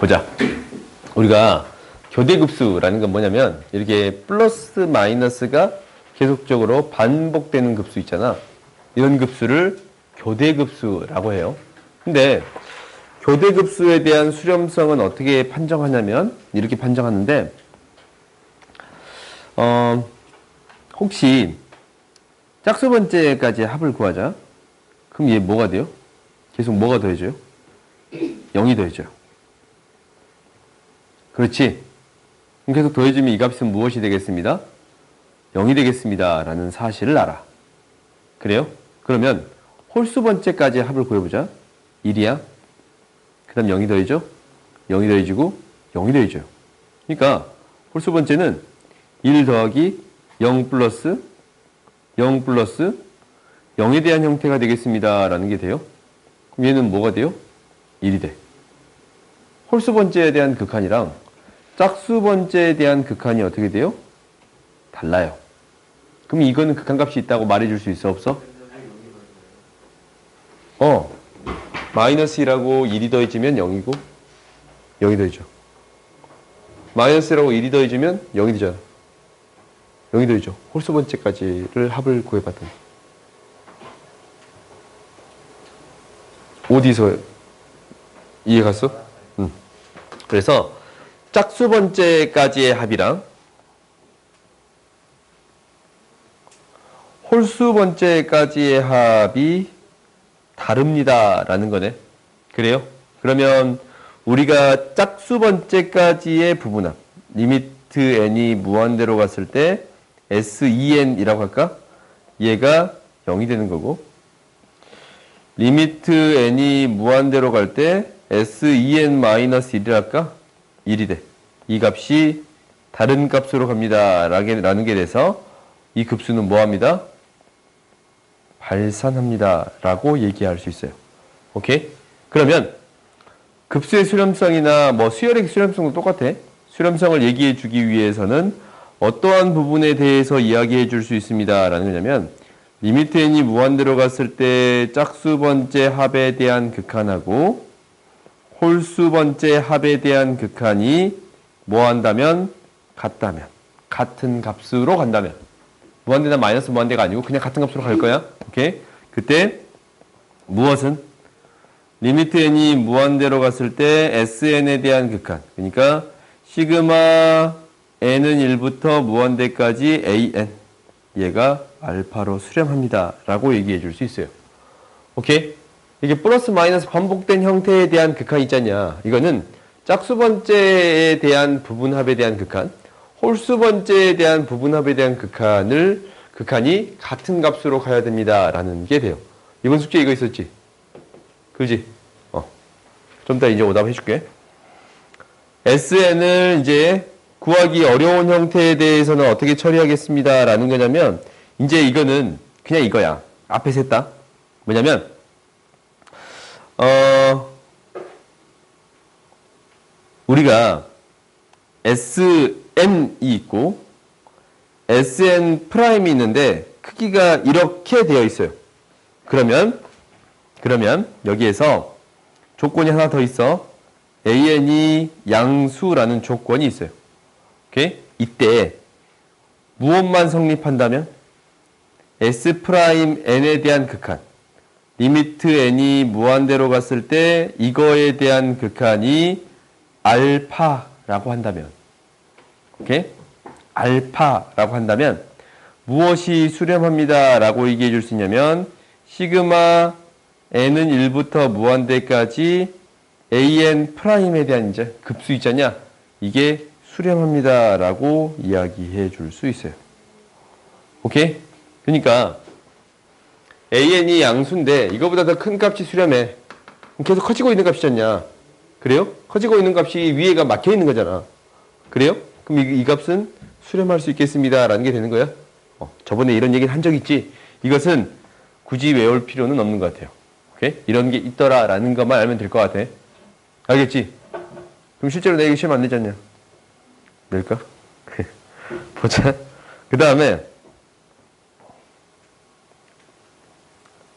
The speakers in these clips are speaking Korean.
보자. 우리가 교대급수라는 건 뭐냐면 이렇게 플러스 마이너스가 계속적으로 반복되는 급수 있잖아. 이런 급수를 교대급수라고 해요. 근데 교대급수에 대한 수렴성은 어떻게 판정하냐면 이렇게 판정하는데 혹시 짝수 번째까지 합을 구하자. 그럼 얘 뭐가 돼요? 계속 뭐가 더해져요? 0이 더해져요. 그렇지? 그럼 계속 더해주면 이 값은 무엇이 되겠습니다? 0이 되겠습니다. 라는 사실을 알아. 그래요? 그러면 홀수 번째까지 합을 구해보자. 1이야. 그 다음 0이 더해져. 0이 더해지고 0이 더해져요. 그러니까 홀수 번째는 1 더하기 0 플러스 0 플러스 0에 대한 형태가 되겠습니다. 라는 게 돼요. 그럼 얘는 뭐가 돼요? 1이 돼. 홀수 번째에 대한 극한이랑 짝수 번째에 대한 극한이 어떻게 돼요? 달라요. 그럼 이거는 극한값이 있다고 말해줄 수 있어? 없어? 마이너스 1하고 1이 더해지면 0이고 0이 더해져. 마이너스 1하고 1이 더해지면 0이 되잖아. 0이 더해져. 홀수 번째까지를 합을 구해봤더니 어디서 이해 갔어? 응. 그래서 짝수 번째까지의 합이랑 홀수 번째까지의 합이 다릅니다. 라는 거네. 그래요? 그러면 우리가 짝수 번째까지의 부분합, 리미트 n이 무한대로 갔을 때 SEN이라고 할까? 얘가 0이 되는 거고, 리미트 n이 무한대로 갈 때 SEN-1이라 할까? 1이 돼. 이 값이 다른 값으로 갑니다. 라는 게 돼서 이 급수는 뭐합니다? 발산합니다. 라고 얘기할 수 있어요. 오케이? 그러면 급수의 수렴성이나 뭐 수열의 수렴성도 똑같아. 수렴성을 얘기해 주기 위해서는 어떠한 부분에 대해서 이야기해 줄 수 있습니다. 라는 거냐면 리미트 n이 무한대로 갔을 때 짝수 번째 합에 대한 극한하고 홀수 번째 합에 대한 극한이 뭐 한다면? 같다면. 같은 값으로 간다면. 무한대나 마이너스 무한대가 아니고 그냥 같은 값으로 갈 거야. 오케이? 그때 무엇은? 리미트 n이 무한대로 갔을 때 SN에 대한 극한. 그러니까 시그마 n은 1부터 무한대까지 AN. 얘가 알파로 수렴합니다. 라고 얘기해 줄 수 있어요. 오케이? 이게 플러스 마이너스 반복된 형태에 대한 극한 있잖냐. 이거는 짝수 번째에 대한 부분합에 대한 극한, 홀수 번째에 대한 부분합에 대한 극한이 같은 값으로 가야 됩니다. 라는 게 돼요. 이번 숙제 이거 있었지? 그지? 좀 이따 이제 오답 해줄게. SN을 이제 구하기 어려운 형태에 대해서는 어떻게 처리하겠습니다. 라는 거냐면, 이제 이거는 그냥 이거야. 앞에서 했다. 뭐냐면, 우리가 SN이 있고, SN 프라임이 있는데, 크기가 이렇게 되어 있어요. 그러면 여기에서 조건이 하나 더 있어. AN이 양수라는 조건이 있어요. 오케이? 이때 무엇만 성립한다면? S'N에 대한 극한. 리미트 n이 무한대로 갔을 때 이거에 대한 극한이 알파라고 한다면. 오케이? 알파라고 한다면 무엇이 수렴합니다. 라고 얘기해 줄 수 있냐면 시그마 n은 1부터 무한대까지 an 프라임에 대한 이제 급수 있잖냐. 이게 수렴합니다. 라고 이야기해 줄 수 있어요. 오케이? 그러니까 an이 양수인데 이거보다 더 큰 값이 수렴해. 계속 커지고 있는 값이잖냐. 그래요? 커지고 있는 값이 위에가 막혀 있는 거잖아. 그래요? 그럼 이 값은 수렴할 수 있겠습니다. 라는 게 되는 거야. 저번에 이런 얘기를 한 적 있지. 이것은 굳이 외울 필요는 없는 것 같아요. 오케이? 이런 게 있더라 라는 것만 알면 될 것 같아. 알겠지? 그럼 실제로 내가 시험 안 내잖냐. 낼까? 보자. 그 다음에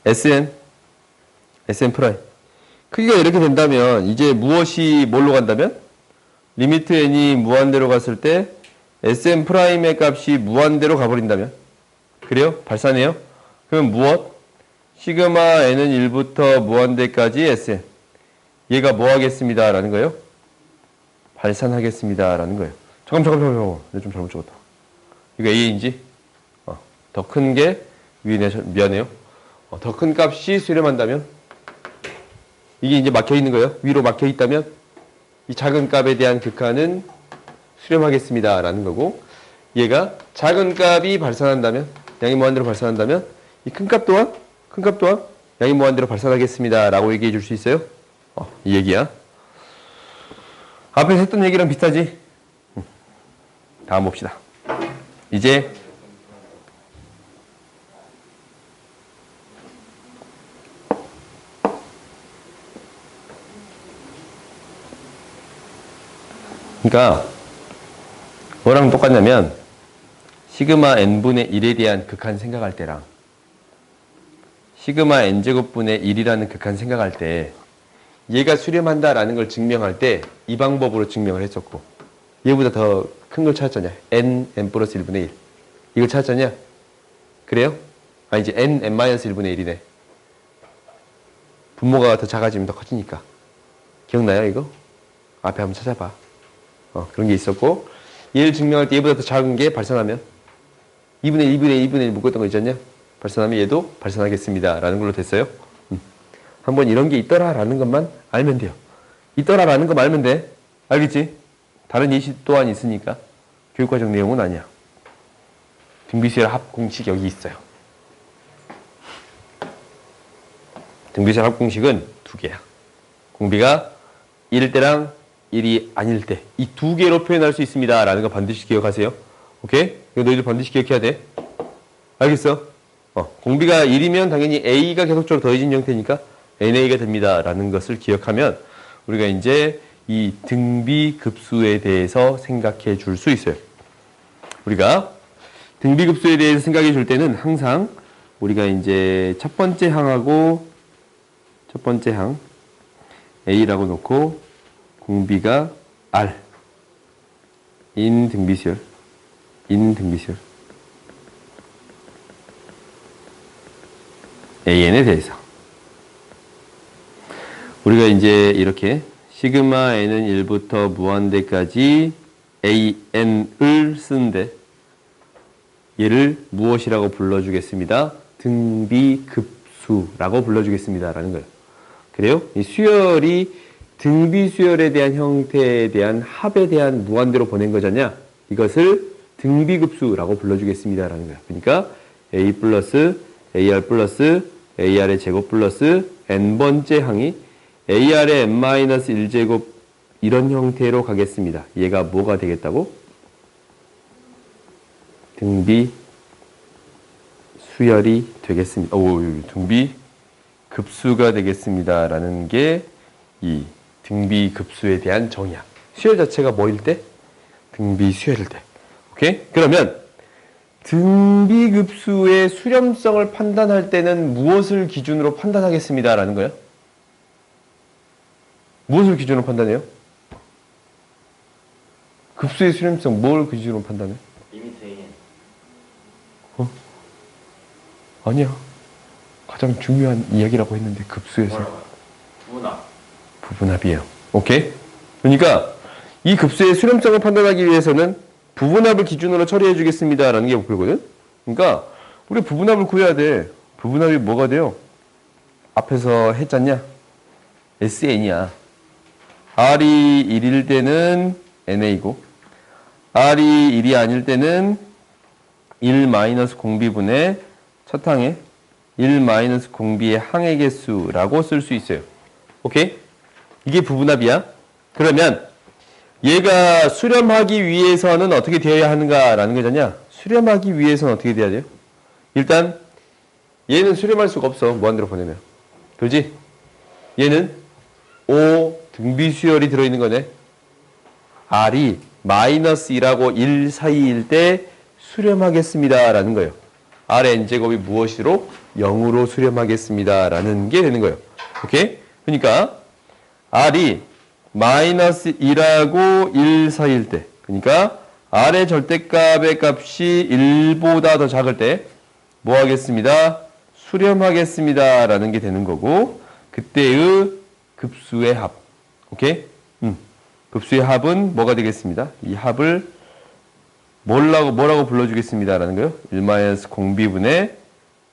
SN 프라임. 크기가 이렇게 된다면 이제 무엇이 뭘로 간다면? 리미트 n이 무한대로 갔을 때 Sn 프라임의 값이 무한대로 가버린다면? 그래요? 발산해요? 그럼 무엇? 시그마 n은 1부터 무한대까지 Sn. 얘가 뭐 하겠습니다. 라는 거예요? 발산하겠습니다. 라는 거예요. 잠깐만. 내가 좀 잘못 적었다. 이거 A인지? 더 큰 게 위에 미안해요. 더 큰 값이 수렴한다면? 이게 이제 막혀 있는 거예요. 위로 막혀 있다면? 이 작은 값에 대한 극한은 수렴하겠습니다. 라는 거고, 얘가 작은 값이 발산한다면, 양이 무한대로 발산한다면, 이 큰 값 또한 양이 무한대로 발산하겠습니다. 라고 얘기해 줄 수 있어요? 이 얘기야. 앞에서 했던 얘기랑 비슷하지? 다음 봅시다. 이제, 그러니까 뭐랑 똑같냐면 시그마 n분의 1에 대한 극한 생각할 때랑 시그마 n제곱분의 1이라는 극한 생각할 때 얘가 수렴한다라는 걸 증명할 때 이 방법으로 증명을 했었고 얘보다 더 큰 걸 찾았잖냐. n 플러스 1분의 1 이걸 찾았잖냐. 그래요? 이제 n 마이너스 1분의 1이네. 분모가 더 작아지면 더 커지니까. 기억나요 이거? 앞에 한번 찾아봐. 그런 게 있었고 얘를 증명할 때 얘보다 더 작은 게 발산하면 2분의 1 묶었던 거 있잖냐. 발산하면 얘도 발산하겠습니다. 라는 걸로 됐어요. 한번 이런 게 있더라라는 것만 알면 돼요. 있더라라는 것만 알면 돼. 알겠지? 다른 예시 또한 있으니까 교육과정 내용은 아니야. 등비수열 합 공식 여기 있어요. 등비수열 합 공식은 두 개야. 공비가 1일 때랑 1이 아닐 때 이 두 개로 표현할 수 있습니다. 라는 거 반드시 기억하세요. 오케이? 이거 너희들 반드시 기억해야 돼. 알겠어? 공비가 1이면 당연히 A가 계속적으로 더해진 형태니까 NA가 됩니다. 라는 것을 기억하면 우리가 이제 이 등비급수에 대해서 생각해 줄 수 있어요. 우리가 등비급수에 대해서 생각해 줄 때는 항상 우리가 이제 첫 번째 항하고 첫 번째 항 A라고 놓고 공비가 R 인 등비수열 AN에 대해서 우리가 이제 이렇게 시그마 n은 1부터 무한대까지 AN을 쓰는데 얘를 무엇이라고 불러주겠습니다. 등비급수라고 불러주겠습니다. 라는 거예요. 그래요? 이 수열이 등비수열에 대한 형태에 대한 합에 대한 무한대로 보낸 거잖냐. 이것을 등비급수라고 불러주겠습니다. 라는 거예요. 그러니까 A 플러스 AR 플러스 AR의 제곱 플러스 n번째 항이 AR의 n-1제곱 이런 형태로 가겠습니다. 얘가 뭐가 되겠다고? 등비수열이 되겠습니다. 등비급수가 되겠습니다. 라는 게 이 등비급수에 대한 정의야. 수열 자체가 뭐일 때? 등비수열일 때. 오케이? 그러면 등비급수의 수렴성을 판단할 때는 무엇을 기준으로 판단하겠습니다. 라는 거야? 무엇을 기준으로 판단해요? 급수의 수렴성 뭘 기준으로 판단해? 리미트 AN. 아니야. 가장 중요한 이야기라고 했는데 급수에서. 부분합이에요. 오케이? 그러니까 이 급수의 수렴성을 판단하기 위해서는 부분합을 기준으로 처리해 주겠습니다. 라는 게 목표거든. 그러니까 우리 부분합을 구해야 돼. 부분합이 뭐가 돼요? 앞에서 했잖냐? SN이야. R이 1일 때는 NA고 R이 1이 아닐 때는 1 마이너스 공비분의 첫 항에 1 마이너스 공비의 항의 개수라고 쓸 수 있어요. 오케이? 이게 부분합이야. 그러면 얘가 수렴하기 위해서는 어떻게 되어야 하는가라는 거잖냐. 수렴하기 위해서는 어떻게 돼야 돼요? 일단 얘는 수렴할 수가 없어. 무한대로 보내면. 그렇지? 얘는 O 등비수열이 들어있는 거네. R이 마이너스 1하고 1 사이일 때 수렴하겠습니다. 라는 거예요. R의 n제곱이 무엇으로? 0으로 수렴하겠습니다. 라는 게 되는 거예요. 오케이? 그러니까 R이 마이너스 2하고 1 사이일 때, 그러니까 R의 절대값의 값이 1보다 더 작을 때 뭐 하겠습니다? 수렴하겠습니다 라는 게 되는 거고, 그때의 급수의 합. 오케이? 급수의 합은 뭐가 되겠습니다? 이 합을 뭐라고 불러주겠습니다 라는 거요? 1 공비분의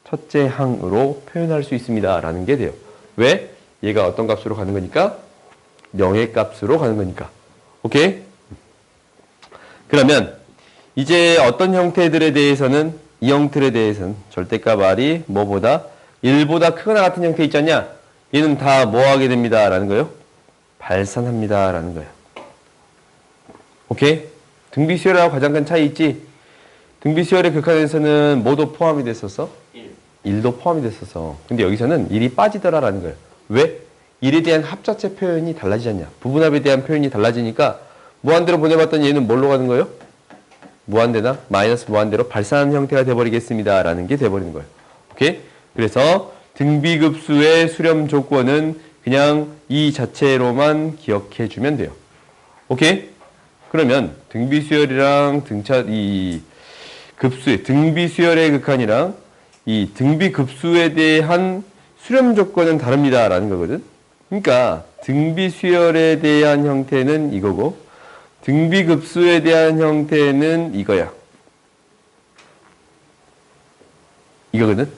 첫째 항으로 표현할 수 있습니다 라는 게 돼요. 왜? 얘가 어떤 값으로 가는 거니까? 0의 값으로 가는 거니까. 오케이? 그러면 이제 어떤 형태들에 대해서는, 이 형태에 대해서는 절대값 R이 뭐보다 1보다 크거나 같은 형태 있지 않냐? 얘는 다 뭐 하게 됩니다 라는 거예요? 발산합니다 라는 거예요. 오케이? 등비수열하고 가장 큰 차이 있지? 등비수열의 극한에서는 뭐도 포함이 됐었어? 1도 포함이 됐었어. 근데 여기서는 1이 빠지더라라는 거예요. 왜? 1에 대한 합자체 표현이 달라지지 않냐? 부분합에 대한 표현이 달라지니까 무한대로 보내봤더니 얘는 뭘로 가는 거예요? 무한대나 마이너스 무한대로 발산하는 형태가 돼버리겠습니다 라는 게 돼버리는 거예요. 오케이? 그래서 등비급수의 수렴 조건은 그냥 이 자체로만 기억해 주면 돼요. 오케이? 그러면 등비수열이랑 이 급수의 등비수열의 극한이랑 이 등비급수에 대한 수렴 조건은 다릅니다 라는 거거든. 그러니까 등비수열에 대한 형태는 이거고 등비급수에 대한 형태는 이거야. 이거거든.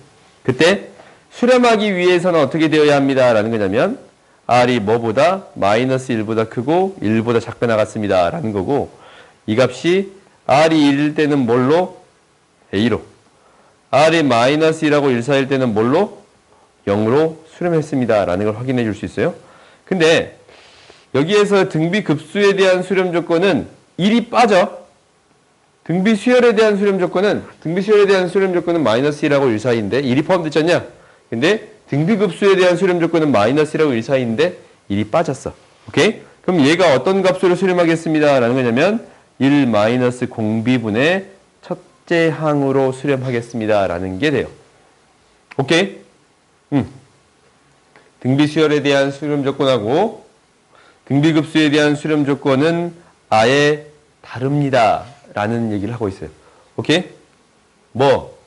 그때 수렴하기 위해서는 어떻게 되어야 합니다 라는 거냐면 R이 뭐보다 마이너스 1보다 크고 1보다 작게 나갔습니다 라는 거고, 이 값이 R이 1일 때는 뭘로? A로. R이 마이너스 1하고 1 사이일 때는 뭘로? 0으로 수렴했습니다 라는 걸 확인해 줄 수 있어요. 근데 여기에서 등비급수에 대한 수렴 조건은 1이 빠져. 등비수열에 대한 수렴 조건은 마이너스 1하고 1 사이인데 1이 포함됐지 않냐? 근데 등비급수에 대한 수렴 조건은 마이너스 1하고 1 사이인데 1이 빠졌어. 오케이? 그럼 얘가 어떤 값으로 수렴하겠습니다 라는 거냐면 1 마이너스 공비분의 첫째 항으로 수렴하겠습니다 라는 게 돼요. 오케이? 등비수열에 대한 수렴 조건하고 등비급수에 대한 수렴 조건은 아예 다릅니다 라는 얘기를 하고 있어요. 오케이? 뭐?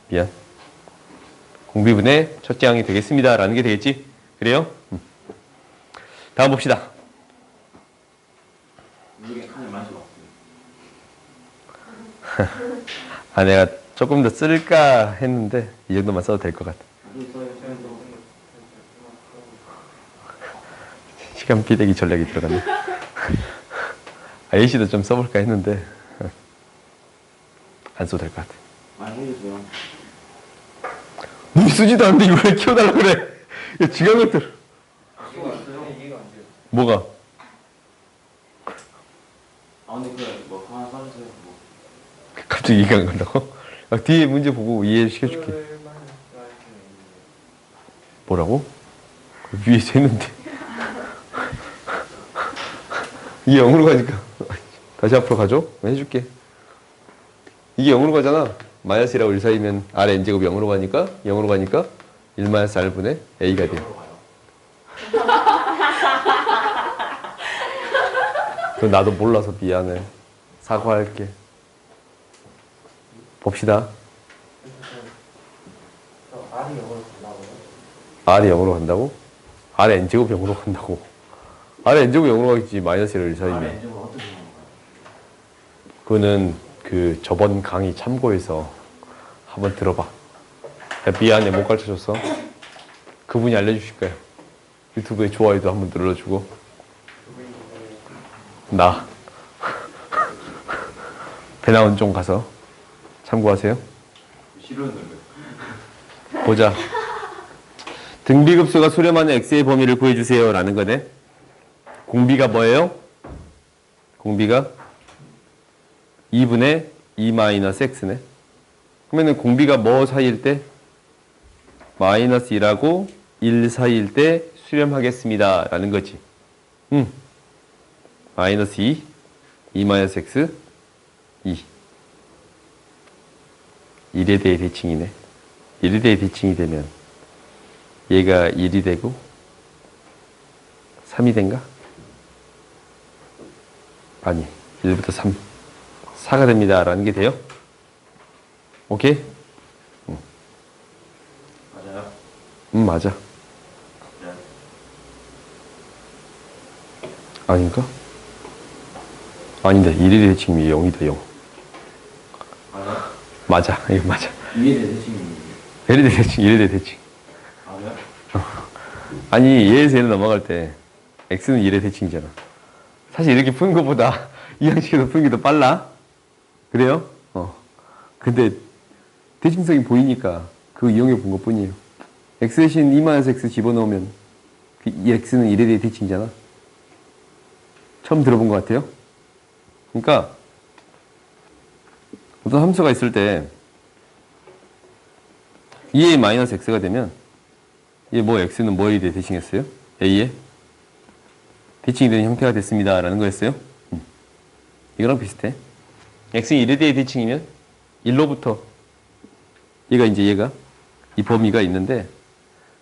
미안. 공비분의 첫째 항이 되겠습니다 라는 게 되겠지? 그래요? 다음 봅시다. 아, 내가 조금 더 쓸까 했는데 이 정도만 써도 될 것 같아. 시간 비대기 전략이 들어갔네. A씨도 좀 써볼까 했는데 안 써도 될 것 같아. 너 쓰지도 않는데 이걸 왜 키워달라고 그래? 야, 지간 것들. 뭐가? 근데 뭐 하나 써주세요. 갑자기 이해가 안 간다고? 뒤에 문제 보고 이해시켜줄게. 뭐라고? 위에서 했는데. 이게 0으로 가니까. 다시 앞으로 가죠? 해줄게. 이게 0으로 가잖아. 마이너스 1하고 1 사이면 R의 n제곱이 0으로 가니까 1 마이너스 R분의 A가 돼. 그건 나도 몰라서 미안해. 사과할게. 봅시다. R이 0으로 간다고? R의 n제곱 0으로 간다고. R의 n제곱 0으로 가겠지. 마이너스 1하고 1 사이면. 그거는 그 저번 강의 참고해서 한번 들어봐. 야, 미안해 못 가르쳐줬어. 그분이 알려주실 거야. 유튜브에 좋아요도 한번 눌러주고. 나 배나온 좀 가서 참고하세요. 싫었는데. 보자. 등비급수가 수렴하는 x의 범위를 구해주세요 라는 거네. 공비가 뭐예요? 공비가 2분의 2 마이너스 x네. 그러면은 공비가 뭐 사이일 때? 마이너스 1하고 1 사이일 때 수렴하겠습니다 라는 거지. 마이너스 2 마이너스 x 2 1에 대해 대칭이네. 1에 대해 대칭이 되면 얘가 1이 되고 3이 된가? 아니 1부터 3 4가 됩니다 라는 게 돼요. 오케이? 맞아요? 맞아. 네. 아닌가? 아닌데 1의 대칭이 0이다 0. 맞아요? 맞아. 이거 맞아. 2에 대해 대칭이 1의 대칭 1의 대칭. 맞아요? 아니 얘에서 얘를 넘어갈 때 x는 1의 대칭이잖아. 사실 이렇게 푸는 것보다 이 형식에서 푸는 게 더 빨라. 그래요? 근데 대칭성이 보이니까 그거 이용해 본 것 뿐이에요. x 대신 2-x 집어넣으면 이 x는 1에 대해 대칭이잖아. 처음 들어본 것 같아요? 그러니까 어떤 함수가 있을 때 2a 마이너스 x가 되면 얘 뭐 x는 뭐에 대해 대칭했어요? a에 대칭이 되는 형태가 됐습니다 라는 거였어요. 이거랑 비슷해. x는 1에 대해 대칭이면 1로부터 얘가 이 범위가 있는데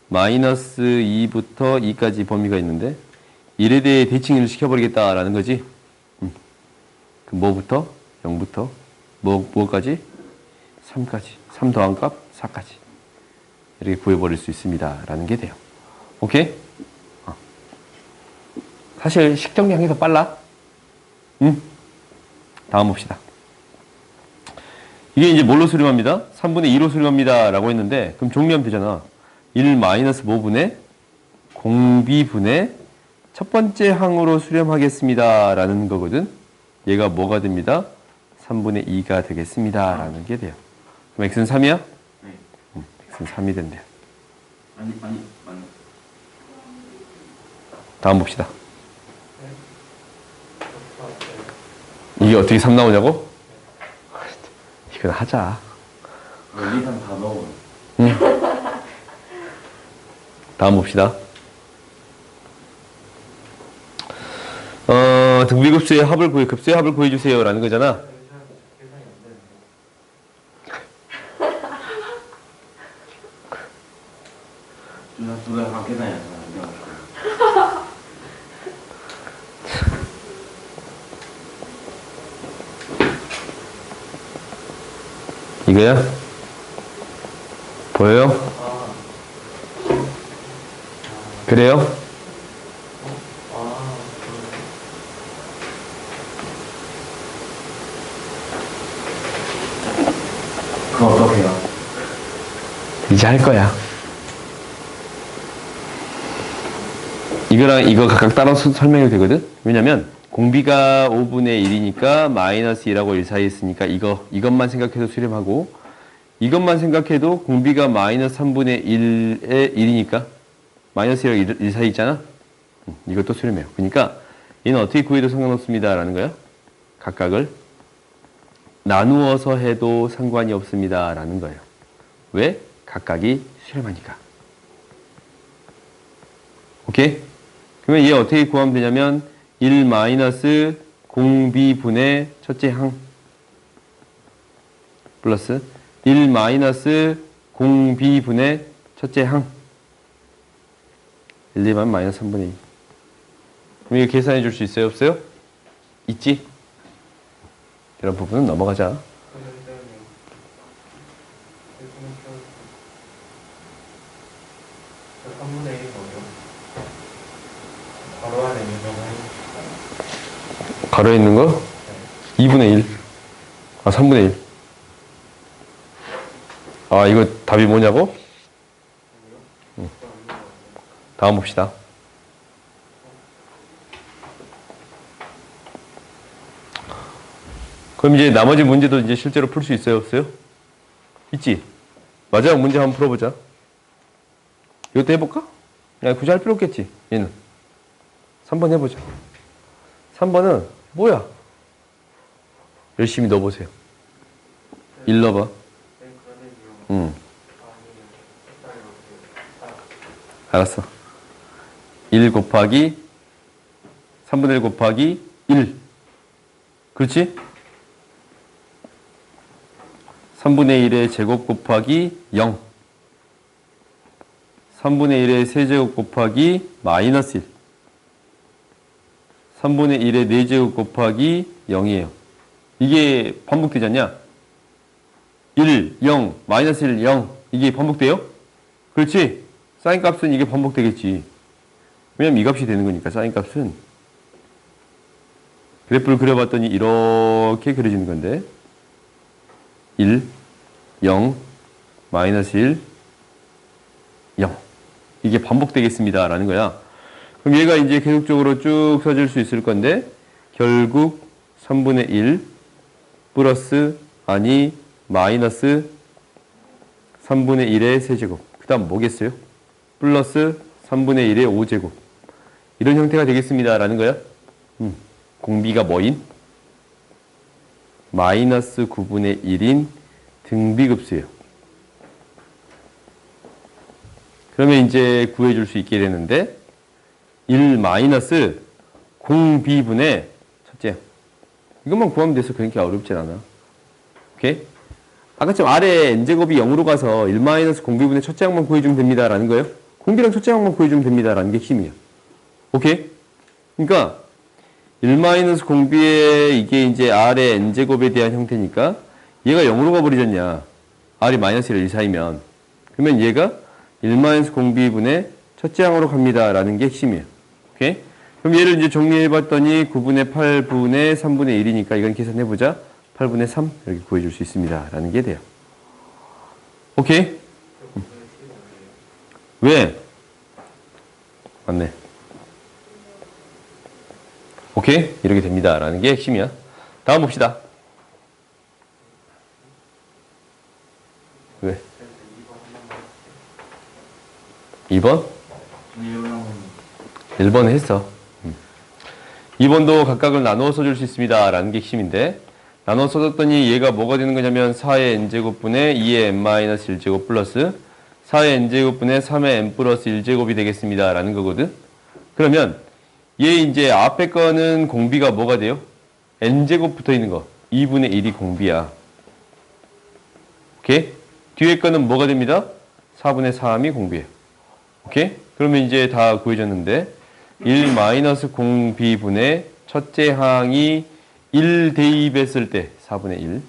마이너스 2부터 2까지 범위가 있는데 1에 대해 대칭을 시켜버리겠다라는 거지. 그 뭐부터? 0부터 뭐까지? 3까지. 3 더한 값 4까지. 이렇게 구해버릴 수 있습니다 라는 게 돼요. 오케이? 사실 식정량이 더 빨라. 다음 봅시다. 이게 이제 뭘로 수렴합니다? 3분의 2로 수렴합니다 라고 했는데 그럼 정리하면 되잖아. 1 마이너스 5분의 공비분의 첫 번째 항으로 수렴하겠습니다 라는 거거든. 얘가 뭐가 됩니다? 3분의 2가 되겠습니다 라는 게 돼요. 그럼 x는 3이야? 네. x는 3이 된대요. 아니. 다음 봅시다. 이게 어떻게 3 나오냐고? 이건 하자. 원리상 다 넣어. 다음 봅시다. 등비급수의 합을 급수의 합을 구해주세요 라는 거잖아. 둘다 다 계산이 안 돼. 이거야? 보여요? 그래요? 그거 어떡해요? 이제 할 거야. 이거랑 이거 각각 따로 설명이 되거든? 왜냐면 공비가 5분의 1이니까 마이너스 1하고 1 사이에 있으니까 이것만 생각해도 수렴하고 이것만 생각해도 공비가 마이너스 3분의 1에 1이니까 마이너스 1하고 1 사이 있잖아? 이것도 수렴해요. 그러니까 얘는 어떻게 구해도 상관없습니다 라는 거야. 각각을 나누어서 해도 상관이 없습니다 라는 거예요. 왜? 각각이 수렴하니까. 오케이? 그러면 얘 어떻게 구하면 되냐면 1 마이너스 공비분의 첫째 항 플러스 1 마이너스 공비분의 첫째 항 1, 2만 마이너스 3분의 2. 그럼 이거 계산해 줄 수 있어요? 없어요? 있지? 이런 부분은 넘어가자. 가로에 있는 거? 2분의 1. 아, 3분의 1. 아, 이거 답이 뭐냐고? 다음 봅시다. 그럼 이제 나머지 문제도 이제 실제로 풀 수 있어요? 없어요? 있지? 마지막 문제 한번 풀어보자. 이것도 해볼까? 야, 굳이 할 필요 없겠지, 얘는. 3번 해보자. 3번은 뭐야? 열심히 넣어보세요. 1 넣어봐. 알았어. 1 곱하기 3분의 1 곱하기 1. 그렇지? 3분의 1의 제곱 곱하기 0. 3분의 1의 세제곱 곱하기 마이너스 1. 3분의 1의 4제곱 곱하기 0이에요. 이게 반복되지 않냐? 1, 0, 마이너스 1, 0. 이게 반복돼요? 그렇지? 사인 값은 이게 반복되겠지. 왜냐면 이 값이 되는 거니까, 사인 값은. 그래프를 그려봤더니 이렇게 그려지는 건데 1, 0, 마이너스 1, 0. 이게 반복되겠습니다. 라는 거야. 그럼 얘가 이제 계속적으로 쭉 써질 수 있을 건데 결국 3분의 1 플러스 마이너스 3분의 1의 세제곱. 그 다음 뭐겠어요? 플러스 3분의 1의 5제곱. 이런 형태가 되겠습니다. 라는 거야. 공비가 뭐인? 마이너스 9분의 1인 등비급수예요. 그러면 이제 구해줄 수 있게 되는데 1 마이너스 공비분의 첫째. 이것만 구하면 돼서 그렇게 어렵진 않아. 오케이? 아까처럼 아래 n제곱이 0으로 가서 1 마이너스 공비분의 첫째 항만 구해주면 됩니다. 라는 거예요. 공비랑 첫째 항만 구해주면 됩니다. 라는 게 힘이야. 오케이? 그러니까 1 마이너스 공비의 이게 이제 r의 n제곱에 대한 형태니까 얘가 0으로 가버리잖냐. r이 마이너스 1, 4이면. 그러면 얘가 1 마이너스 공비분의 첫째 항으로 갑니다. 라는 게 핵심이에요. 오케이? 그럼 얘를 이제 정리해봤더니 9분의 8분의 3분의 1이니까 이건 계산해보자. 8분의 3 이렇게 구해줄 수 있습니다. 라는 게 돼요. 오케이? 왜? 맞네. 오케이? 이렇게 됩니다. 라는 게 핵심이야. 다음 봅시다. 왜? 2번? 1번 했어. 2번도 각각을 나누어 써줄 수 있습니다. 라는 게 핵심인데 나누어 써줬더니 얘가 뭐가 되는 거냐면 4의 n제곱분의 2의 n-1제곱 플러스 4의 n제곱분의 3의 n 플러스 1제곱이 되겠습니다. 라는 거거든. 그러면 얘 이제 앞에 거는 공비가 뭐가 돼요? n제곱 붙어 있는 거. 2분의 1이 공비야. 오케이? 뒤에 거는 뭐가 됩니다? 4분의 3이 공비예요. 오케이? 그러면 이제 다 구해졌는데 1 마이너스 공비분의 첫째 항이 1 대입했을 때 4분의 1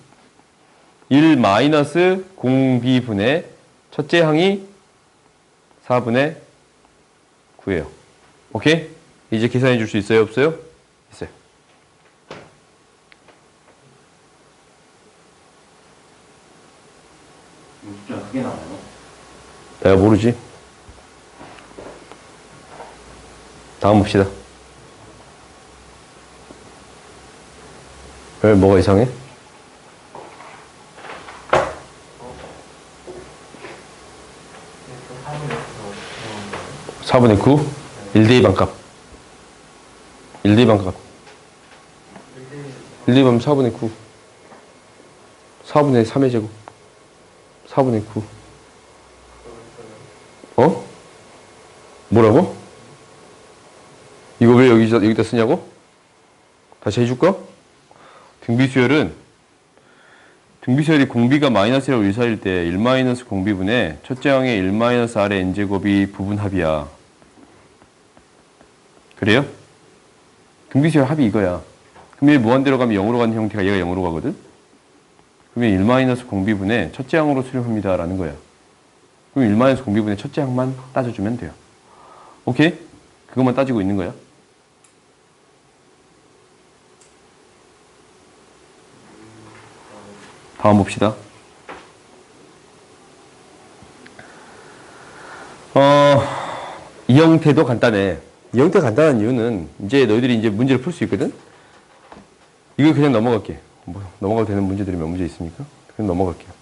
1 마이너스 공비분의 첫째 항이 4분의 9예요. 오케이? 이제 계산해 줄 수 있어요? 없어요? 있어요. 숫자 크게 나와요? 내가 모르지. 다음 봅시다. 왜 뭐가 이상해? 사분의 9? 1대2 반값. 1대2 반값. 1대2 하면 4분의 9. 4분의 3의 제곱. 4분의 9. 어? 뭐라고? 이거 왜 여기다 쓰냐고? 다시 해줄까? 등비수열이 공비가 마이너스라고 유사일 때 1 마이너스 공비분의 첫째 항의 1 마이너스 r의 n제곱이 부분합이야. 그래요? 등비수열 합이 이거야. 그럼 얘 무한대로 가면 0으로 가는 형태가 얘가 0으로 가거든? 그러면 1 마이너스 공비분의 첫째 항으로 수렴합니다. 라는 거야. 그럼 1 마이너스 공비분의 첫째 항만 따져주면 돼요. 오케이? 그것만 따지고 있는 거야. 다음 봅시다. 이 형태도 간단해. 이 형태가 간단한 이유는 이제 너희들이 이제 문제를 풀 수 있거든? 이거 그냥 넘어갈게. 뭐, 넘어가도 되는 문제들이 몇 문제 있습니까? 그냥 넘어갈게요.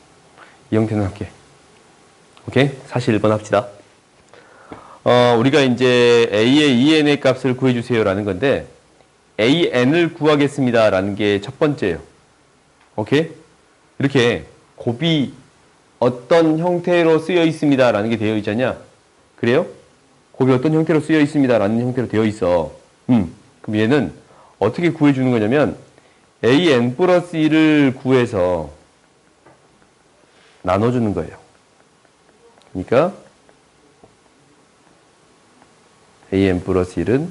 이 형태는 할게. 오케이? 사실 1번 합시다. 우리가 이제 A의 EN의 값을 구해주세요. 라는 건데, AN을 구하겠습니다. 라는 게 첫 번째예요. 오케이? 이렇게 곱이 어떤 형태로 쓰여 있습니다. 라는 게 되어 있잖냐? 그래요? 곱이 어떤 형태로 쓰여 있습니다. 라는 형태로 되어 있어. 그럼 얘는 어떻게 구해주는 거냐면 AN 플러스 1을 구해서 나눠주는 거예요. 그러니까 an 플러스 1은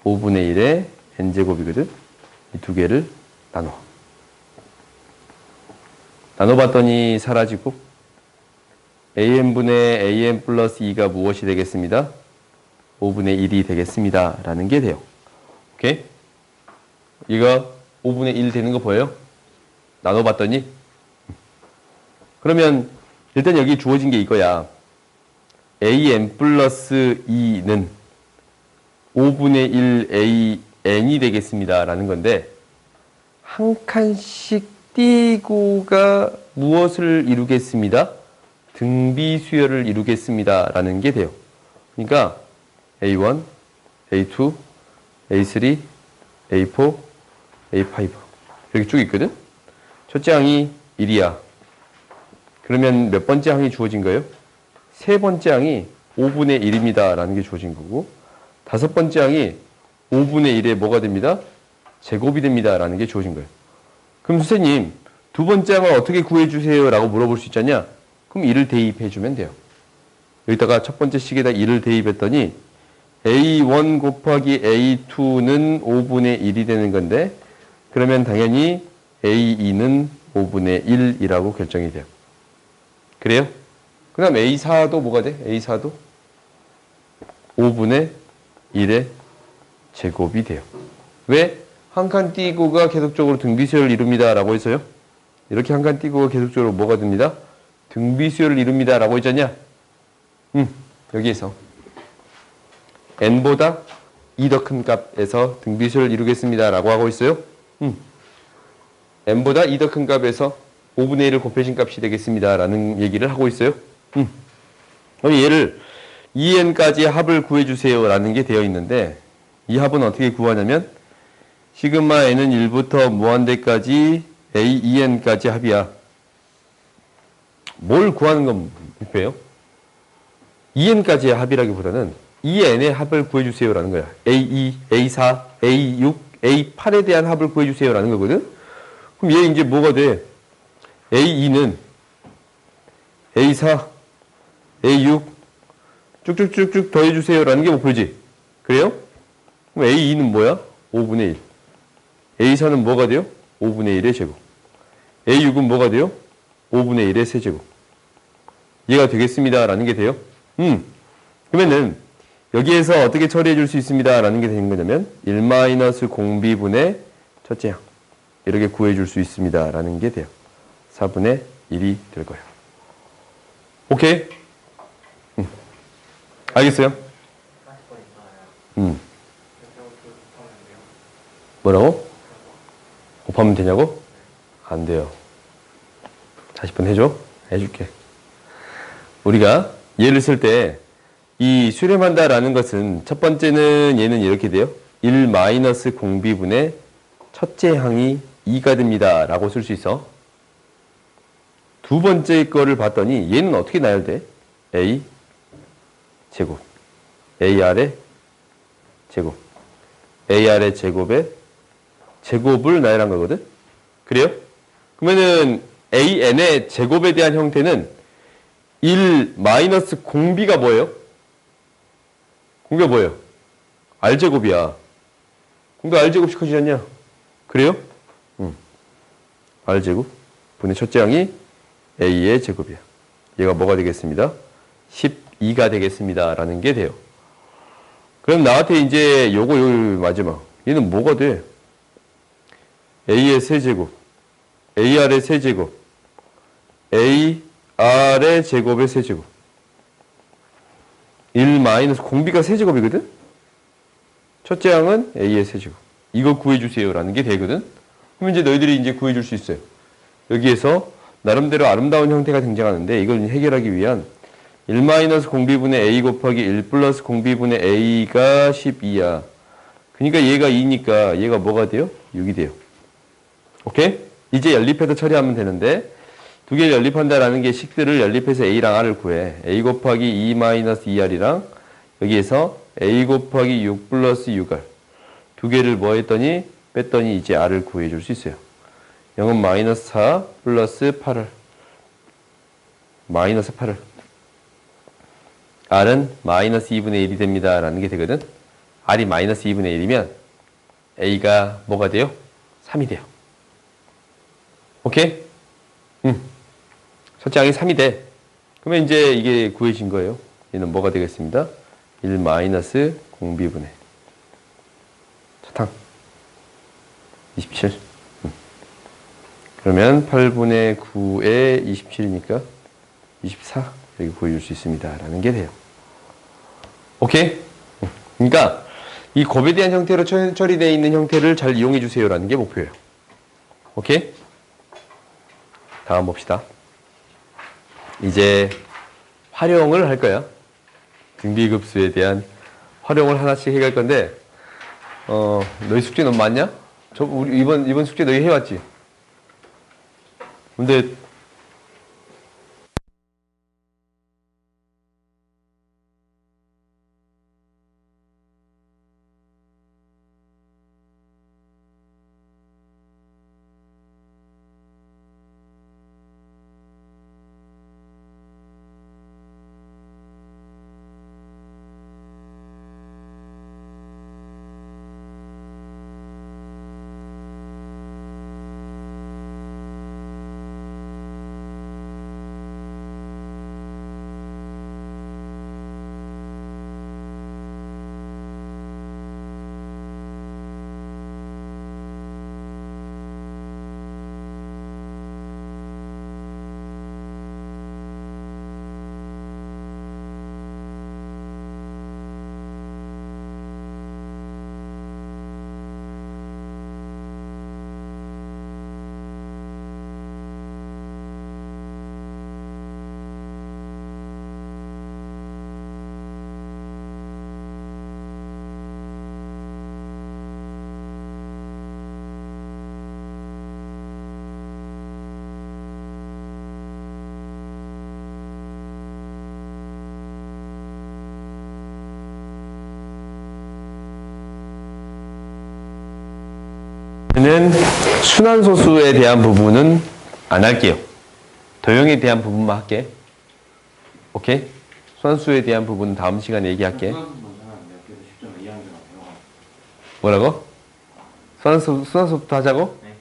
5분의 1의 n제곱이거든. 이 두 개를 나눠봤더니 사라지고 an분의 an 플러스 2가 무엇이 되겠습니다? 5분의 1이 되겠습니다. 라는 게 돼요. 오케이? 이거 5분의 1 되는 거 보여요? 나눠봤더니? 그러면 일단 여기 주어진 게 이거야. an 플러스 2는 5분의 1 an이 되겠습니다. 라는 건데 한 칸씩 띄고가 무엇을 이루겠습니다? 등비 수열을 이루겠습니다. 라는 게 돼요. 그러니까 A1, A2, A3, A4, A5 이렇게 쭉 있거든? 첫째 항이 1이야. 그러면 몇 번째 항이 주어진 거예요? 세 번째 항이 5분의 1입니다. 라는 게 주어진 거고 다섯 번째 항이 5분의 1에 뭐가 됩니다? 제곱이 됩니다. 라는 게 주어진 거예요. 그럼 선생님 두 번째 항을 어떻게 구해주세요? 라고 물어볼 수 있잖냐? 그럼 1을 대입해주면 돼요. 여기다가 첫 번째 식에다 1을 대입했더니 A1 곱하기 A2는 5분의 1이 되는 건데 그러면 당연히 A2는 5분의 1이라고 결정이 돼요. 그래요? 그 다음 A4도 뭐가 돼? A4도 5분의 1의 제곱이 돼요. 왜? 한 칸 띄고가 계속적으로 등비수열을 이룹니다. 라고 해서요. 이렇게 한 칸 띄고가 계속적으로 뭐가 됩니다? 등비수열을 이룹니다. 라고 했잖냐? 여기에서 n보다 2 더 큰 값에서 등비수열을 이루겠습니다. 라고 하고 있어요. n보다 2 더 큰 값에서 5분의 1을 곱해진 값이 되겠습니다. 라는 얘기를 하고 있어요. 그럼 얘를 2n까지 합을 구해주세요. 라는 게 되어 있는데 이 합은 어떻게 구하냐면 시그마 n은 1부터 무한대까지 a2n까지 합이야. 뭘 구하는 건 뭐예요? 2n까지의 합이라기보다는 2n의 합을 구해주세요. 라는 거야. a2, a4, a6, a8에 대한 합을 구해주세요. 라는 거거든. 그럼 얘 이제 뭐가 돼? a2는 a4, a6 쭉쭉쭉쭉 더해주세요. 라는 게 목표지. 그래요? 그럼 a2는 뭐야? 5분의 1. a4는 뭐가 돼요? 5분의 1의 제곱. a6은 뭐가 돼요? 5분의 1의 세제곱. 얘가 되겠습니다. 라는 게 돼요. 그러면은 여기에서 어떻게 처리해 줄 수 있습니다. 라는 게 되는 거냐면 1-공비분의 첫째 항. 이렇게 구해 줄 수 있습니다. 라는 게 돼요. 4분의 1이 될 거예요. 오케이? 알겠어요? 뭐라고? 곱하면 되냐고? 안 돼요. 40분 해줘? 해줄게. 우리가 예를 쓸 때 이 수렴한다라는 것은 첫 번째는 얘는 이렇게 돼요. 1-공비분의 첫째 항이 2가 됩니다. 라고 쓸 수 있어. 두 번째 거를 봤더니 얘는 어떻게 나열돼? A 제곱 AR의 제곱 AR의 제곱에 제곱을 나열한 거거든. 그래요? 그러면은 AN의 제곱에 대한 형태는 1-공비가 뭐예요? 공비가 뭐예요? R제곱이야. 공비 R제곱씩 커지지 않냐? 그래요? R제곱 분의 첫째 항이 A의 제곱이야. 얘가 뭐가 되겠습니다? 12가 되겠습니다. 라는 게 돼요. 그럼 나한테 이제 요거 마지막. 얘는 뭐가 돼? A의 세제곱, AR의 세제곱, AR의 제곱의 세제곱. 1-공비가 세제곱이거든? 첫째 항은 A의 세제곱. 이거 구해주세요. 라는 게 되거든? 그럼 이제 너희들이 이제 구해줄 수 있어요. 여기에서 나름대로 아름다운 형태가 등장하는데 이걸 해결하기 위한 1-공비분의 A 곱하기 1+공비분의 A가 12야. 그러니까 얘가 2니까 얘가 뭐가 돼요? 6이 돼요. 오케이? 이제 연립해서 처리하면 되는데 두 개를 연립한다라는 게 식들을 연립해서 A랑 R을 구해. A 곱하기 2-2R이랑 여기에서 A 곱하기 6+6R 두 개를 뭐 했더니 뺐더니 이제 R을 구해줄 수 있어요. 0은 -4 플러스 8R -8R R은 마이너스 2분의 1이 됩니다. 라는 게 되거든. R이 마이너스 2분의 1이면 A가 뭐가 돼요? 3이 돼요. 오케이? 첫째 항이 3이 돼. 그러면 이제 이게 구해진 거예요. 얘는 뭐가 되겠습니다? 1 마이너스 공비분의 첫 항 27. 그러면 8분의 9에 27이니까 24 이렇게 구해줄 수 있습니다. 라는 게 돼요. 오케이? 그러니까 이 곱에 대한 형태로 처리되어 있는 형태를 잘 이용해 주세요. 라는 게 목표예요. 오케이? 다음 봅시다. 이제 활용을 할 거야. 등비급수에 대한 활용을 하나씩 해갈 건데, 너희 숙제 너무 많냐? 우리 이번 숙제 너희 해왔지? 근데 는 순환소수에 대한 부분은 안 할게요. 도형에 대한 부분만 할게. 오케이? 순환수에 대한 부분은 다음 시간에 얘기할게. 뭐라고? 순환수부터 하자고? 네.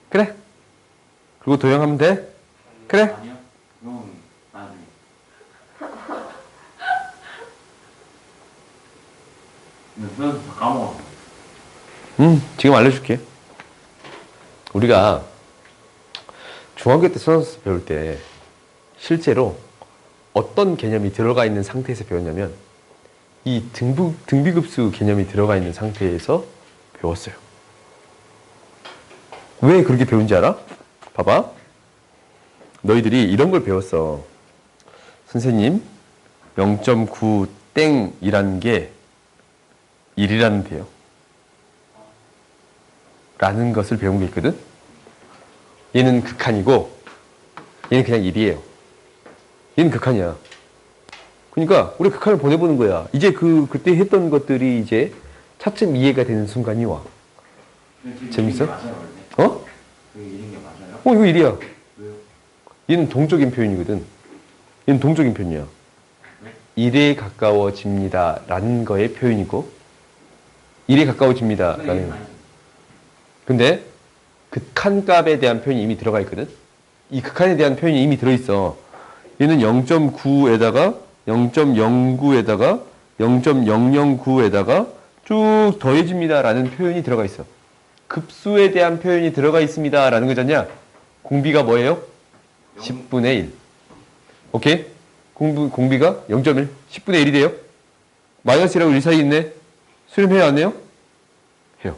그래. 그리고 도형하면 돼? 그래. 아니요. 그건 나중에. 그래서 까먹어. 지금 알려줄게. 우리가 중학교 때 순환수 배울 때 실제로 어떤 개념이 들어가 있는 상태에서 배웠냐면 이 등비급수 개념이 들어가 있는 상태에서 배웠어요. 왜 그렇게 배운지 알아? 봐봐. 너희들이 이런 걸 배웠어. 선생님 0.9 땡이라는 게 1이라는데요. 라는 것을 배운 게 있거든. 얘는 극한이고 얘는 그냥 1이에요. 얘는 극한이야. 그러니까 우리 극한을 보내보는 거야. 이제 그때 했던 것들이 이제 차츰 이해가 되는 순간이 와. 재밌어? 맞아요, 원래? 어? 그 이런 게 맞아요? 이거 1이야. 왜요? 얘는 동적인 표현이거든. 얘는 동적인 표현이야. 네? 1에 가까워집니다. 라는 거의 표현이고 1에 가까워집니다. 라는 거. 근데 극한값에 대한 표현이 이미 들어가 있거든. 이 극한에 대한 표현이 이미 들어있어. 얘는 0.9에다가 0.09에다가 0.009에다가 쭉 더해집니다. 라는 표현이 들어가 있어. 급수에 대한 표현이 들어가 있습니다. 라는 거잖냐? 공비가 뭐예요? 10분의 1. 오케이? 공비가 0.1. 10분의 1이 돼요? 마이너스라고 1 사이에 있네? 수렴해요? 안 해요? 해요.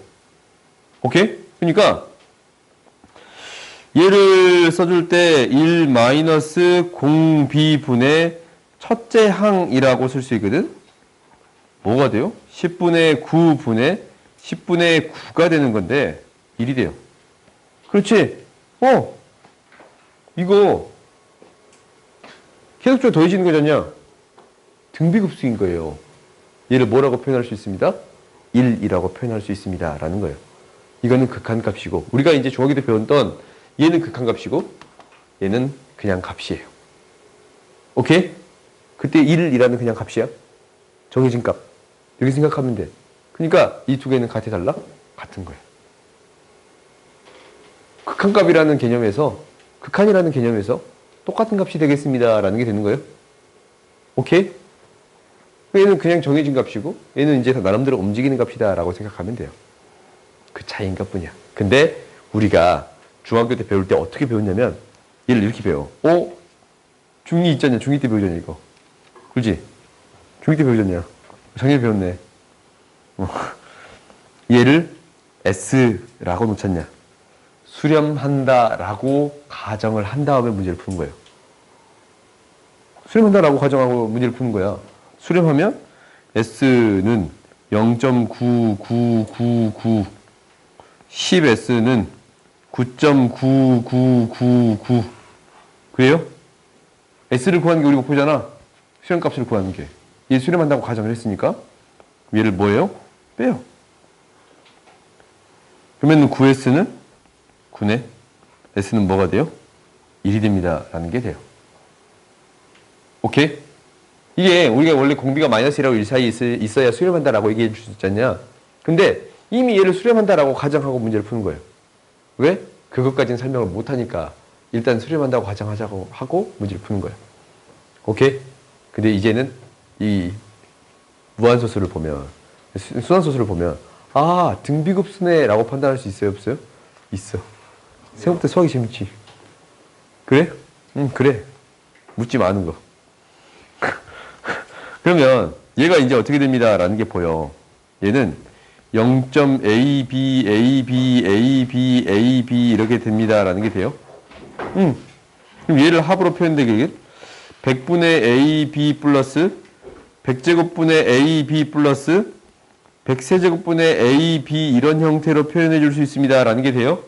오케이? 그러니까 얘를 써줄 때 1 마이너스 공비분의 첫째 항이라고 쓸 수 있거든? 뭐가 돼요? 10분의 9분의 10분의 9가 되는 건데 1이 돼요. 그렇지? 이거 계속적으로 더해지는 거잖냐? 등비급수인 거예요. 얘를 뭐라고 표현할 수 있습니다? 1이라고 표현할 수 있습니다. 라는 거예요. 이거는 극한값이고 우리가 이제 중학교 때 배웠던 얘는 극한값이고 얘는 그냥 값이에요. 오케이? 그때 1이라는 그냥 값이야. 정해진 값. 이렇게 생각하면 돼. 그러니까 이 두 개는 같아 달라? 같은 거야. 극한값이라는 개념에서, 극한이라는 개념에서 똑같은 값이 되겠습니다라는 게 되는 거예요. 오케이? 얘는 그냥 정해진 값이고 얘는 이제 나름대로 움직이는 값이다라고 생각하면 돼요. 그 차이인 것뿐이야. 근데 우리가 중학교 때 배울 때 어떻게 배웠냐면 얘를 이렇게 배워. 중2 있잖냐. 중2 때 배우잖냐 이거. 그렇지? 중2 때 배우잖냐. 작년에 배웠네. 얘를 S라고 놓쳤냐. 수렴한다라고 가정을 한 다음에 문제를 푸는 거예요. 수렴한다라고 가정하고 문제를 푸는 거야. 수렴하면 S는 0.9999, 10S는 9.9999. 그래요? S를 구하는 게 우리 목표잖아. 수렴값을 구하는 게. 얘 수렴한다고 가정을 했으니까 얘를 뭐예요? 빼요. 그러면 9S는 9네. S는 뭐가 돼요? 1이 됩니다. 라는 게 돼요. 오케이? 이게 우리가 원래 공비가 마이너스 1하고 1 사이에 있어야 수렴한다라고 얘기해 줄 수 있잖냐. 근데 이미 얘를 수렴한다라고 가정하고 문제를 푸는 거예요. 왜? 그것까지는 설명을 못하니까 일단 수렴한다고 가정하자고 하고 문제를 푸는 거예요. 오케이? 근데 이제는 이 무한소수를 보면, 순환소수를 보면 등비급수네 라고 판단할 수 있어요? 없어요? 있어. 생각보다 수학이 재밌지. 그래? 그래. 묻지 마는 거. 그러면 얘가 이제 어떻게 됩니다 라는 게 보여. 얘는 0.ab, ab, ab, ab 이렇게 됩니다 라는 게 돼요. 그럼 얘를 합으로 표현되게 100분의 ab 플러스 100제곱분의 ab 플러스 100세제곱분의 ab 이런 형태로 표현해 줄 수 있습니다 라는 게 돼요.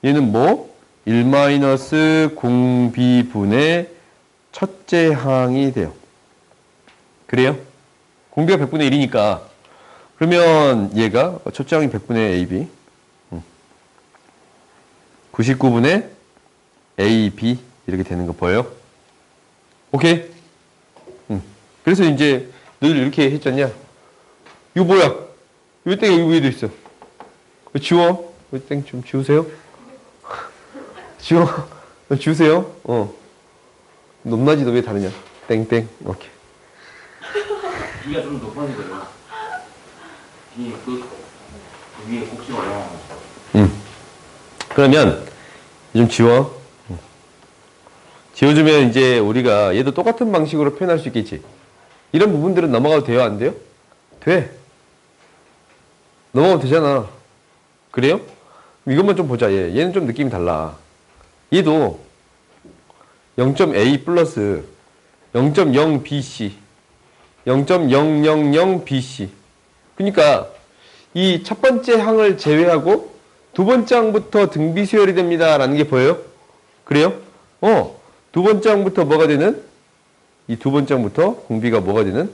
얘는 뭐? 1-0b분의 첫째 항이 돼요. 그래요? 공비가 100분의 1이니까 그러면 얘가 첫째 항이 100분의 ab 99분의 ab 이렇게 되는 거 보여요? 오케이? 그래서 이제 늘 이렇게 했잖냐. 이거 뭐야? 이 땡 여기 위에도 있어. 지워. 이 땡 좀 지우세요. 지워. 지우세요. 높낮이도 왜 다르냐? 땡땡. 오케이. B가 좀 높아지거든요. B 그 위에 꼭지 올라가는 거. 그러면 좀 지워. 지워주면 이제 우리가 얘도 똑같은 방식으로 표현할 수 있겠지. 이런 부분들은 넘어가도 돼요? 안 돼요? 돼. 넘어가도 되잖아. 그래요? 이것만 좀 보자. 얘는 좀 느낌이 달라. 얘도 0.a 플러스 0.0bc 0.000bc 그러니까 이 첫 번째 항을 제외하고 두 번째 항부터 등비 수열이 됩니다 라는 게 보여요? 그래요? 두 번째 항부터 뭐가 되는? 이 두 번째 항부터 공비가 뭐가 되는?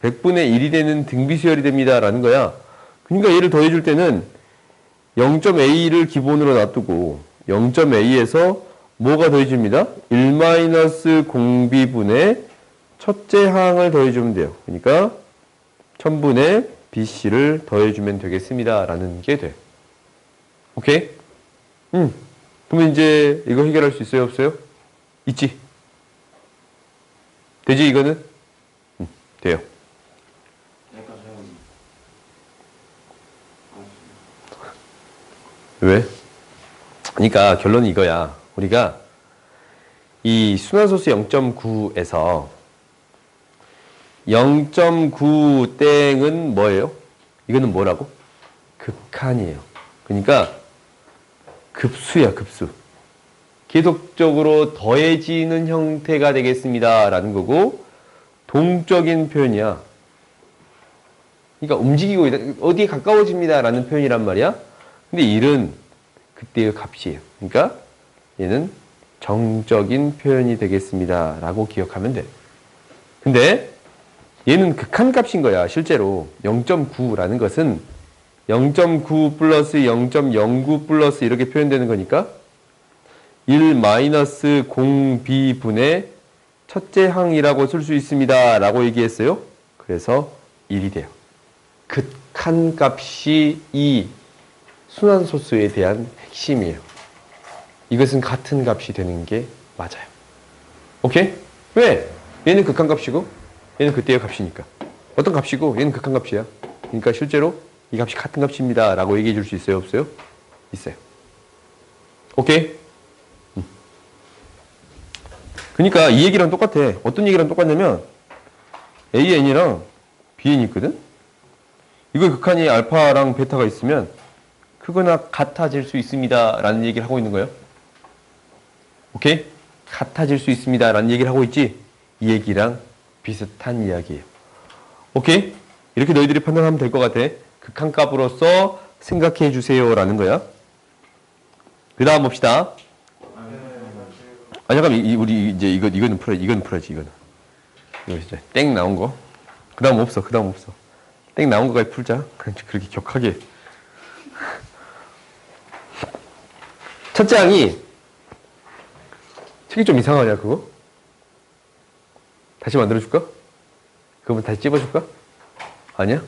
100분의 1이 되는 등비 수열이 됩니다 라는 거야. 그러니까 얘를 더해줄 때는 0.a를 기본으로 놔두고 0.a에서 뭐가 더해집니다? 1-공비분의 첫째 항을 더해주면 돼요. 그러니까 1000분의 bc를 더해주면 되겠습니다 라는 게 돼. 오케이? 그러면 이제 이거 해결할 수 있어요? 없어요? 있지? 되지 이거는? 돼요. 여기까지 해요. 왜? 그러니까 결론이 이거야. 우리가 이 순환소수 0.9에서 0.9 땡은 뭐예요? 이거는 뭐라고? 극한이에요. 그러니까 급수야, 급수. 계속적으로 더해지는 형태가 되겠습니다 라는 거고 동적인 표현이야. 그러니까 움직이고 있다. 어디에 가까워집니다 라는 표현이란 말이야. 근데 1은 그때의 값이에요. 그러니까 얘는 정적인 표현이 되겠습니다 라고 기억하면 돼. 근데 얘는 극한값인 거야. 실제로 0.9라는 것은 0.9 플러스 0.09 플러스 이렇게 표현되는 거니까 1-0b분의 첫째 항이라고 쓸 수 있습니다. 라고 얘기했어요. 그래서 1이 돼요. 극한 값이 이 순환소수에 대한 핵심이에요. 이것은 같은 값이 되는 게 맞아요. 오케이? 왜? 얘는 극한 값이고 얘는 그때의 값이니까. 어떤 값이고 얘는 극한 값이야. 그러니까 실제로 이 값이 같은 값입니다. 라고 얘기해 줄 수 있어요? 없어요? 있어요. 오케이? 그러니까 이 얘기랑 똑같아. 어떤 얘기랑 똑같냐면 AN이랑 BN이 있거든? 이거 극한이 알파랑 베타가 있으면 크거나 같아질 수 있습니다. 라는 얘기를 하고 있는 거예요. 오케이? 같아질 수 있습니다. 라는 얘기를 하고 있지? 이 얘기랑 비슷한 이야기예요. 오케이? 이렇게 너희들이 판단하면 될 것 같아. 극한 값으로서 생각해 주세요. 라는 거야. 그 다음 봅시다. 아, 잠깐만. 우리 이제 이거는 풀어야지. 이거는 풀어야지. 이거 진짜 땡 나온 거. 그 다음 없어. 그 다음 없어. 땡 나온 거까지 풀자. 그렇게 격하게. 첫째 항이 책이 좀 이상하냐 그거? 다시 만들어줄까? 그거만 다시 찝어줄까? 아니야?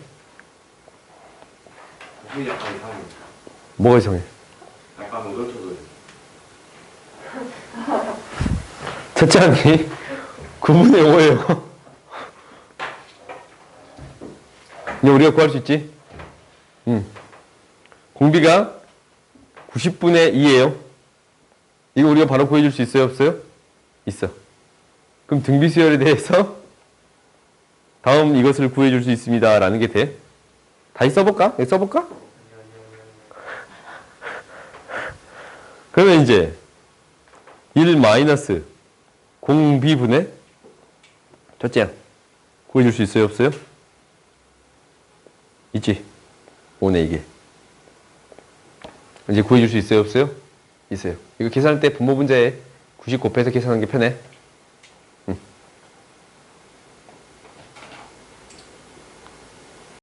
그게 약간 이상해. 뭐가 이상해? 약간 의도적으로. 첫째 항이 9분의 5예요. 이제 우리가 구할 수 있지? 공비가 90분의 2예요. 이거 우리가 바로 구해줄 수 있어요? 없어요? 있어. 그럼 등비수열에 대해서 다음 이것을 구해줄 수 있습니다. 라는 게 돼. 다시 써볼까? 여기 써볼까? 그러면 이제 1 마이너스 공비분의 첫째 항 구해줄 수 있어요? 없어요? 있지? 5네 이게. 이제 구해줄 수 있어요? 없어요? 있어요. 이거 계산할 때 분모 분자에 90 곱해서 계산하는 게 편해.